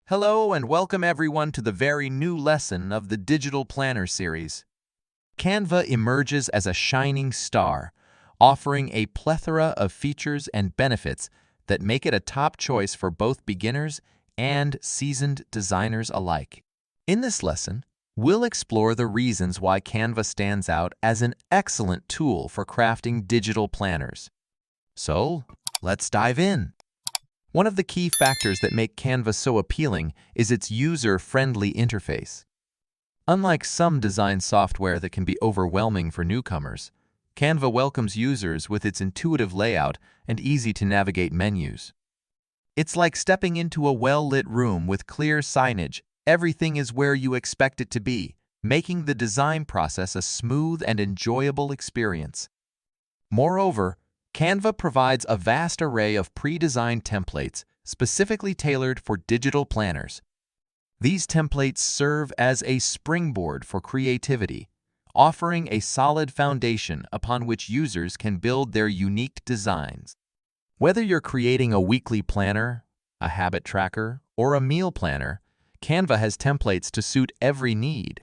Hello and welcome everyone to the very new lesson of the Digital Planner series. Canva emerges as a shining star, offering a plethora of features and benefits that make it a top choice for both beginners and seasoned designers alike. In this lesson, we'll explore the reasons why Canva stands out as an excellent tool for crafting digital planners. So, let's dive in. One of the key factors that make Canva so appealing is its user-friendly interface. Unlike some design software that can be overwhelming for newcomers, Canva welcomes users with its intuitive layout and easy-to-navigate menus. It's like stepping into a well-lit room with clear signage. Everything is where you expect it to be, making the design process a smooth and enjoyable experience. Moreover, Canva provides a vast array of pre-designed templates specifically tailored for digital planners. These templates serve as a springboard for creativity, offering a solid foundation upon which users can build their unique designs. Whether you're creating a weekly planner, a habit tracker, or a meal planner, Canva has templates to suit every need.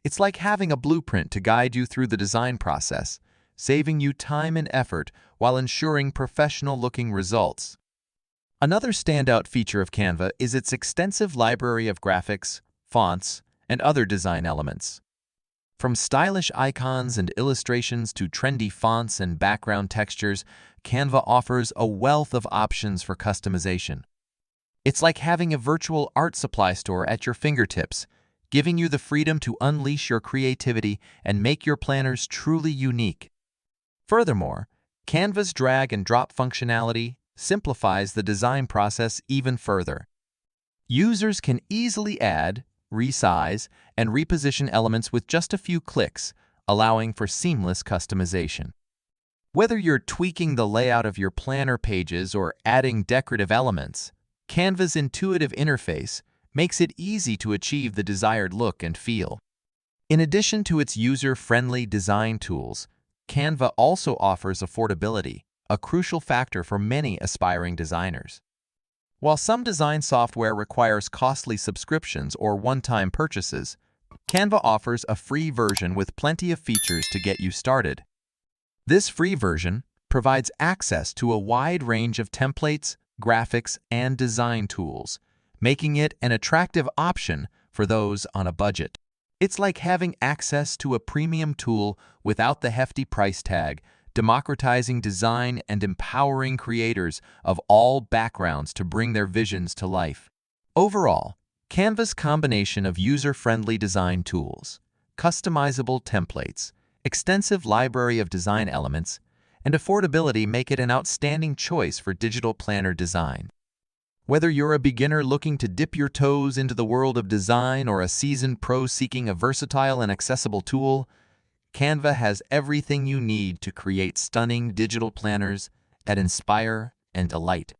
It's like having a blueprint to guide you through the design process, saving you time and effort while ensuring professional-looking results. Another standout feature of Canva is its extensive library of graphics, fonts, and other design elements. From stylish icons and illustrations to trendy fonts and background textures, Canva offers a wealth of options for customization. It's like having a virtual art supply store at your fingertips, giving you the freedom to unleash your creativity and make your planners truly unique. Furthermore, Canva's drag-and-drop functionality simplifies the design process even further. Users can easily add, resize, and reposition elements with just a few clicks, allowing for seamless customization. Whether you're tweaking the layout of your planner pages or adding decorative elements, Canva's intuitive interface makes it easy to achieve the desired look and feel. In addition to its user-friendly design tools, Canva also offers affordability, a crucial factor for many aspiring designers. While some design software requires costly subscriptions or one-time purchases, Canva offers a free version with plenty of features to get you started. This free version provides access to a wide range of templates, graphics, and design tools, making it an attractive option for those on a budget. It's like having access to a premium tool without the hefty price tag, democratizing design and empowering creators of all backgrounds to bring their visions to life. Overall, Canva's combination of user-friendly design tools, customizable templates, extensive library of design elements, and affordability make it an outstanding choice for digital planner design. Whether you're a beginner looking to dip your toes into the world of design or a seasoned pro seeking a versatile and accessible tool, Canva has everything you need to create stunning digital planners that inspire and delight.